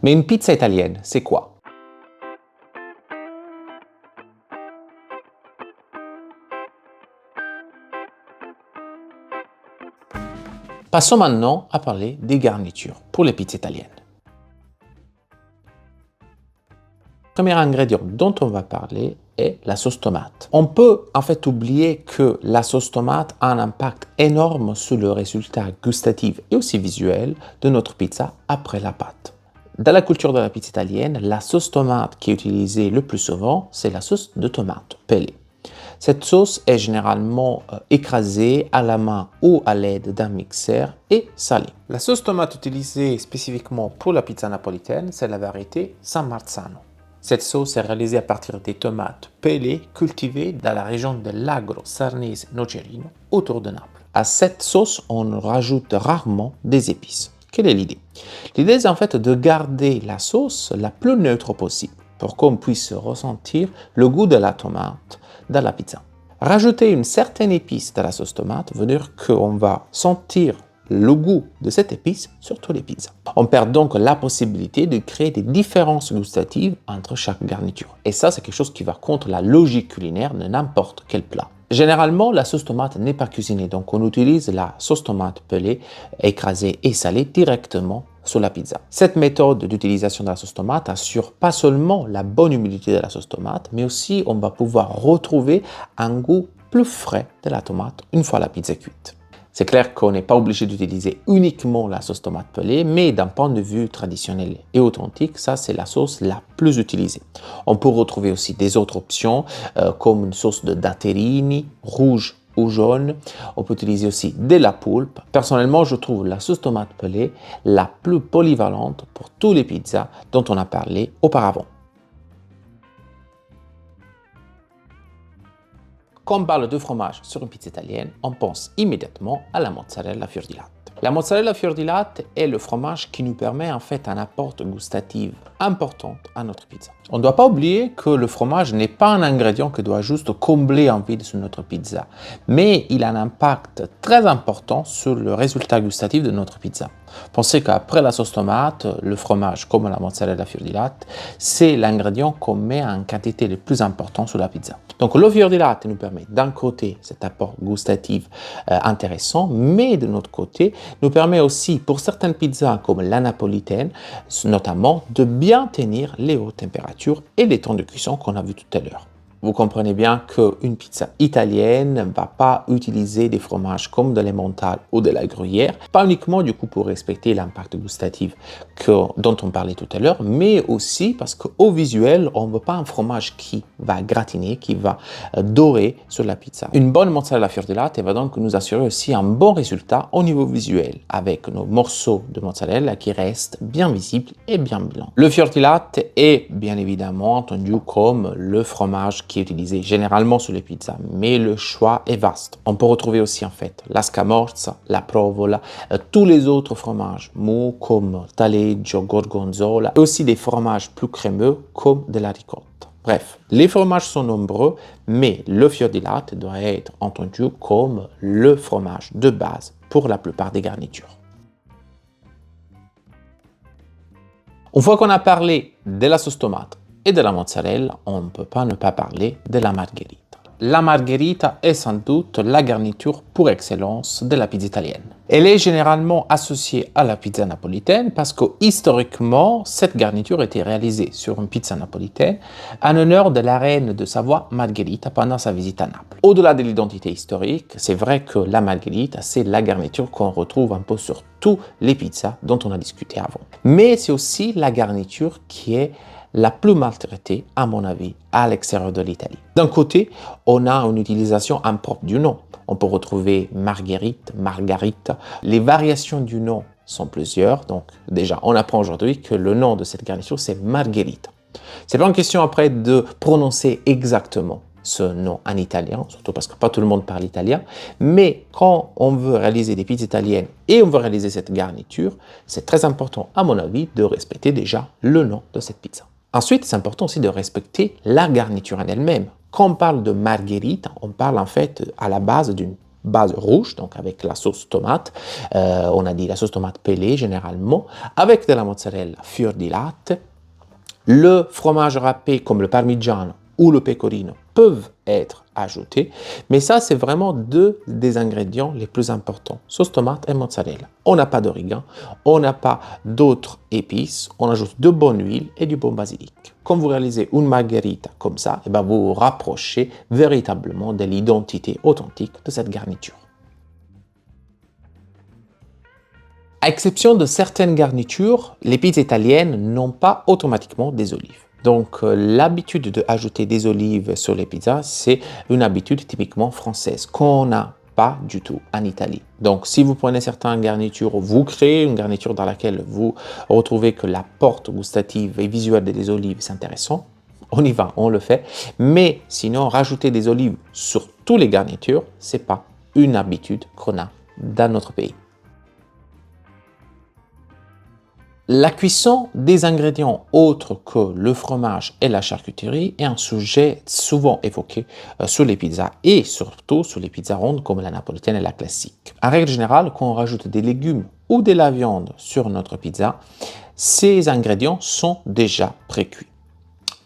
Mais une pizza italienne, c'est quoi? Passons maintenant à parler des garnitures pour les pizzas italiennes. Le premier ingrédient dont on va parler est la sauce tomate. On peut en fait oublier que la sauce tomate a un impact énorme sur le résultat gustatif et aussi visuel de notre pizza après la pâte. Dans la culture de la pizza italienne, la sauce tomate qui est utilisée le plus souvent, c'est la sauce de tomate pelée. Cette sauce est généralement écrasée à la main ou à l'aide d'un mixeur et salée. La sauce tomate utilisée spécifiquement pour la pizza napolitaine, c'est la variété San Marzano. Cette sauce est réalisée à partir des tomates pelées cultivées dans la région de l'Agro Sarnese Nocerino, autour de Naples. À cette sauce, on rajoute rarement des épices. Quelle est l'idée? L'idée, c'est en fait de garder la sauce la plus neutre possible pour qu'on puisse ressentir le goût de la tomate dans la pizza. Rajouter une certaine épice dans la sauce tomate veut dire qu'on va sentir le goût de cette épice sur toutes les pizzas. On perd donc la possibilité de créer des différences gustatives entre chaque garniture. Et ça, c'est quelque chose qui va contre la logique culinaire de n'importe quel plat. Généralement, la sauce tomate n'est pas cuisinée, donc on utilise la sauce tomate pelée, écrasée et salée directement sur la pizza. Cette méthode d'utilisation de la sauce tomate assure pas seulement la bonne humidité de la sauce tomate, mais aussi on va pouvoir retrouver un goût plus frais de la tomate une fois la pizza cuite. C'est clair qu'on n'est pas obligé d'utiliser uniquement la sauce tomate pelée, mais d'un point de vue traditionnel et authentique, ça c'est la sauce la plus utilisée. On peut retrouver aussi des autres options comme une sauce de datterini, rouge ou jaune. On peut utiliser aussi de la poulpe. Personnellement, je trouve la sauce tomate pelée la plus polyvalente pour tous les pizzas dont on a parlé auparavant. Quand on parle de fromage sur une pizza italienne, on pense immédiatement à la mozzarella fior di latte. La mozzarella fior di latte est le fromage qui nous permet en fait un apport gustatif important à notre pizza. On ne doit pas oublier que le fromage n'est pas un ingrédient qui doit juste combler un vide sur notre pizza, mais il a un impact très important sur le résultat gustatif de notre pizza. Pensez qu'après la sauce tomate, le fromage comme la mozzarella fior di latte, c'est l'ingrédient qu'on met en quantité le plus important sur la pizza. Donc le fior di latte nous permet d'un côté cet apport gustatif intéressant, mais de notre côté nous permet aussi pour certaines pizzas comme la napolitaine notamment de bien tenir les hautes températures et les temps de cuisson qu'on a vu tout à l'heure. Vous comprenez bien qu'une pizza italienne ne va pas utiliser des fromages comme de l'emmental ou de la gruyère, pas uniquement du coup pour respecter l'impact gustatif dont on parlait tout à l'heure, mais aussi parce qu'au visuel, on ne veut pas un fromage qui va gratiner, qui va dorer sur la pizza. Une bonne mozzarella fior di latte va donc nous assurer aussi un bon résultat au niveau visuel, avec nos morceaux de mozzarella qui restent bien visibles et bien blancs. Le fior di latte est bien évidemment entendu comme le fromage qui est utilisé généralement sur les pizzas, mais le choix est vaste. On peut retrouver aussi en fait la scamorza, la provola, tous les autres fromages mous comme taleggio, gorgonzola, et aussi des fromages plus crémeux comme de la ricotta. Bref, les fromages sont nombreux, mais le fior di latte doit être entendu comme le fromage de base pour la plupart des garnitures. Une fois qu'on a parlé de la sauce tomate et de la mozzarella, on ne peut pas ne pas parler de la margherita. La margherita est sans doute la garniture pour excellence de la pizza italienne. Elle est généralement associée à la pizza napolitaine parce que historiquement, cette garniture était réalisée sur une pizza napolitaine en honneur de la reine de Savoie Margherita pendant sa visite à Naples. Au-delà de l'identité historique, c'est vrai que la margherita, c'est la garniture qu'on retrouve un peu sur tous les pizzas dont on a discuté avant. Mais c'est aussi la garniture qui est la plus maltraitée, à mon avis, à l'extérieur de l'Italie. D'un côté, on a une utilisation impropre du nom. On peut retrouver marguerite, margarita. Les variations du nom sont plusieurs. Donc déjà, on apprend aujourd'hui que le nom de cette garniture, c'est margherita. C'est pas une question après de prononcer exactement ce nom en italien, surtout parce que pas tout le monde parle italien, mais quand on veut réaliser des pizzas italiennes et on veut réaliser cette garniture, c'est très important, à mon avis, de respecter déjà le nom de cette pizza. Ensuite, c'est important aussi de respecter la garniture en elle-même. Quand on parle de margherita, on parle en fait à la base d'une base rouge, donc avec la sauce tomate. On a dit la sauce tomate pelée généralement, avec de la mozzarella fior di latte. Le fromage râpé comme le parmigiano ou le pecorino peuvent être ajoutés, mais ça c'est vraiment deux des ingrédients les plus importants, sauce tomate et mozzarella. On n'a pas d'origan, on n'a pas d'autres épices, on ajoute de bonne huile et du bon basilic. Quand vous réalisez une margherita comme ça, et ben vous vous rapprochez véritablement de l'identité authentique de cette garniture. À exception de certaines garnitures, les pizzas italiennes n'ont pas automatiquement des olives. Donc l'habitude d'ajouter des olives sur les pizzas, c'est une habitude typiquement française qu'on n'a pas du tout en Italie. Donc si vous prenez certaines garnitures, vous créez une garniture dans laquelle vous retrouvez que la porte gustative et visuelle des olives c'est intéressant, on y va, on le fait. Mais sinon, rajouter des olives sur toutes les garnitures, c'est pas une habitude qu'on a dans notre pays. La cuisson des ingrédients autres que le fromage et la charcuterie est un sujet souvent évoqué sur les pizzas et surtout sur les pizzas rondes comme la napolitaine et la classique. En règle générale, quand on rajoute des légumes ou de la viande sur notre pizza, ces ingrédients sont déjà précuits.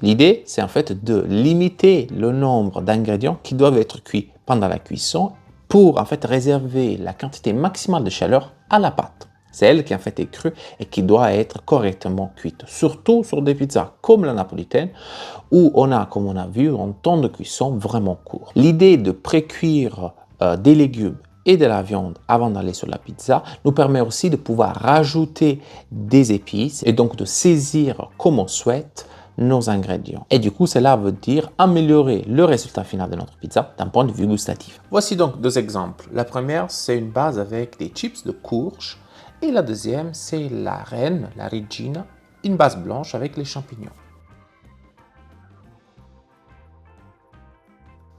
L'idée, c'est en fait de limiter le nombre d'ingrédients qui doivent être cuits pendant la cuisson pour en fait réserver la quantité maximale de chaleur à la pâte. C'est elle qui en fait est crue et qui doit être correctement cuite. Surtout sur des pizzas comme la napolitaine où on a, comme on a vu, un temps de cuisson vraiment court. L'idée de pré-cuire des légumes et de la viande avant d'aller sur la pizza nous permet aussi de pouvoir rajouter des épices et donc de saisir comme on souhaite nos ingrédients. Et du coup, cela veut dire améliorer le résultat final de notre pizza d'un point de vue gustatif. Voici donc deux exemples. La première, c'est une base avec des chips de courge. Et la deuxième, c'est la reine, la regina, une base blanche avec les champignons.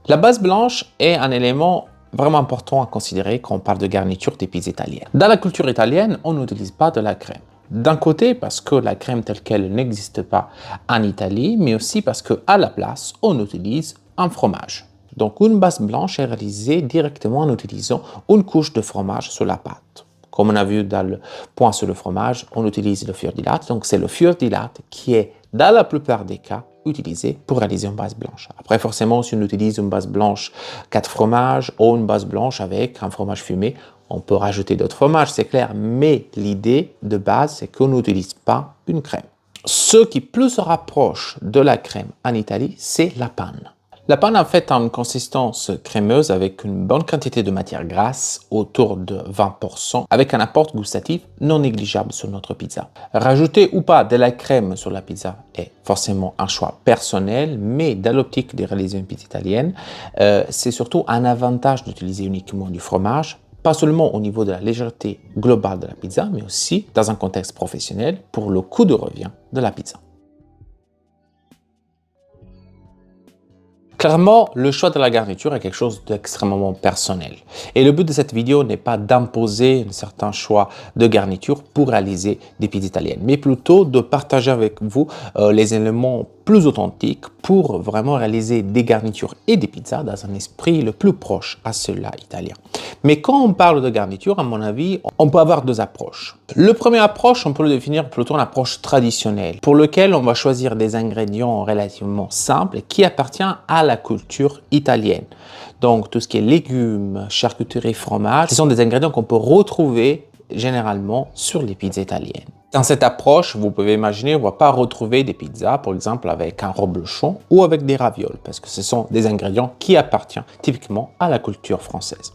La base blanche est un élément vraiment important à considérer quand on parle de garniture des pizzas italiennes. Dans la culture italienne, on n'utilise pas de la crème. D'un côté, parce que la crème telle qu'elle n'existe pas en Italie, mais aussi parce qu'à la place, on utilise un fromage. Donc, une base blanche est réalisée directement en utilisant une couche de fromage sur la pâte. Comme on a vu dans le point sur le fromage, on utilise le fior di latte. Donc, c'est le fior di latte qui est, dans la plupart des cas, utilisé pour réaliser une base blanche. Après, forcément, si on utilise une base blanche 4 fromages ou une base blanche avec un fromage fumé, on peut rajouter d'autres fromages, c'est clair. Mais l'idée de base, c'est qu'on n'utilise pas une crème. Ce qui plus se rapproche de la crème en Italie, c'est la panne. La panne en fait a une consistance crémeuse avec une bonne quantité de matière grasse, autour de 20%, avec un apport gustatif non négligeable sur notre pizza. Rajouter ou pas de la crème sur la pizza est forcément un choix personnel, mais dans l'optique de réaliser une pizza italienne, c'est surtout un avantage d'utiliser uniquement du fromage, pas seulement au niveau de la légèreté globale de la pizza, mais aussi dans un contexte professionnel pour le coût de revient de la pizza. Clairement, le choix de la garniture est quelque chose d'extrêmement personnel. Et le but de cette vidéo n'est pas d'imposer un certain choix de garniture pour réaliser des pizzas italiennes, mais plutôt de partager avec vous les éléments plus authentiques pour vraiment réaliser des garnitures et des pizzas dans un esprit le plus proche à cela italien. Mais quand on parle de garniture, à mon avis, on peut avoir deux approches. Le premier approche, on peut le définir plutôt une approche traditionnelle, pour lequel on va choisir des ingrédients relativement simples qui appartiennent à la culture italienne. Donc, tout ce qui est légumes, charcuterie, fromage, ce sont des ingrédients qu'on peut retrouver généralement sur les pizzas italiennes. Dans cette approche, vous pouvez imaginer, on ne va pas retrouver des pizzas, par exemple, avec un reblochon ou avec des ravioles, parce que ce sont des ingrédients qui appartiennent typiquement à la culture française.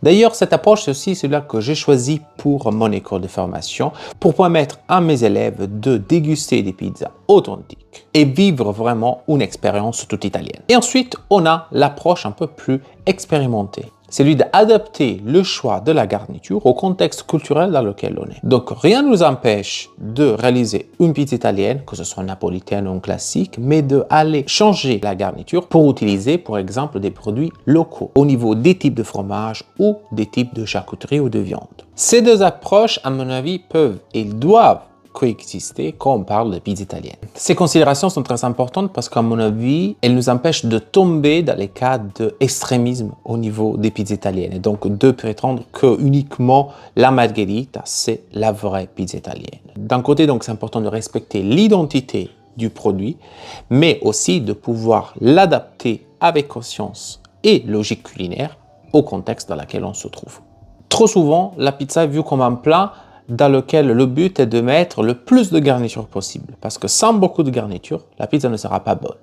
D'ailleurs, cette approche, c'est aussi celle que j'ai choisie pour mon école de formation, pour permettre à mes élèves de déguster des pizzas authentiques et vivre vraiment une expérience toute italienne. Et ensuite, on a l'approche un peu plus expérimentée. C'est celui d'adapter le choix de la garniture au contexte culturel dans lequel on est. Donc, rien ne nous empêche de réaliser une pizza italienne, que ce soit napolitaine ou classique, mais d'aller changer la garniture pour utiliser, par exemple, des produits locaux au niveau des types de fromage ou des types de charcuterie ou de viande. Ces deux approches, à mon avis, peuvent et doivent coexister quand on parle de pizza italienne. Ces considérations sont très importantes parce qu'à mon avis, elles nous empêchent de tomber dans les cas d'extrémisme au niveau des pizzas italiennes et donc de prétendre que uniquement la margherita, c'est la vraie pizza italienne. D'un côté, donc, c'est important de respecter l'identité du produit, mais aussi de pouvoir l'adapter avec conscience et logique culinaire au contexte dans lequel on se trouve. Trop souvent, la pizza est vue comme un plat dans lequel le but est de mettre le plus de garniture possible. Parce que sans beaucoup de garniture, la pizza ne sera pas bonne.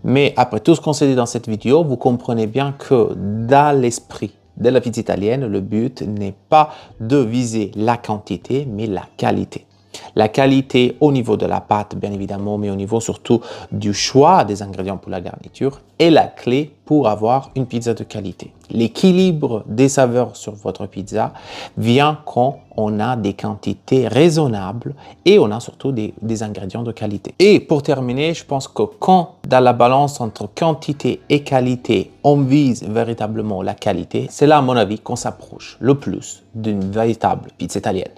Mais après tout ce qu'on s'est dit dans cette vidéo, vous comprenez bien que dans l'esprit de la pizza italienne, le but n'est pas de viser la quantité, mais la qualité. La qualité au niveau de la pâte, bien évidemment, mais au niveau surtout du choix des ingrédients pour la garniture est la clé pour avoir une pizza de qualité. L'équilibre des saveurs sur votre pizza vient quand on a des quantités raisonnables et on a surtout des ingrédients de qualité. Et pour terminer, je pense que quand dans la balance entre quantité et qualité, on vise véritablement la qualité, c'est là, à mon avis, qu'on s'approche le plus d'une véritable pizza italienne.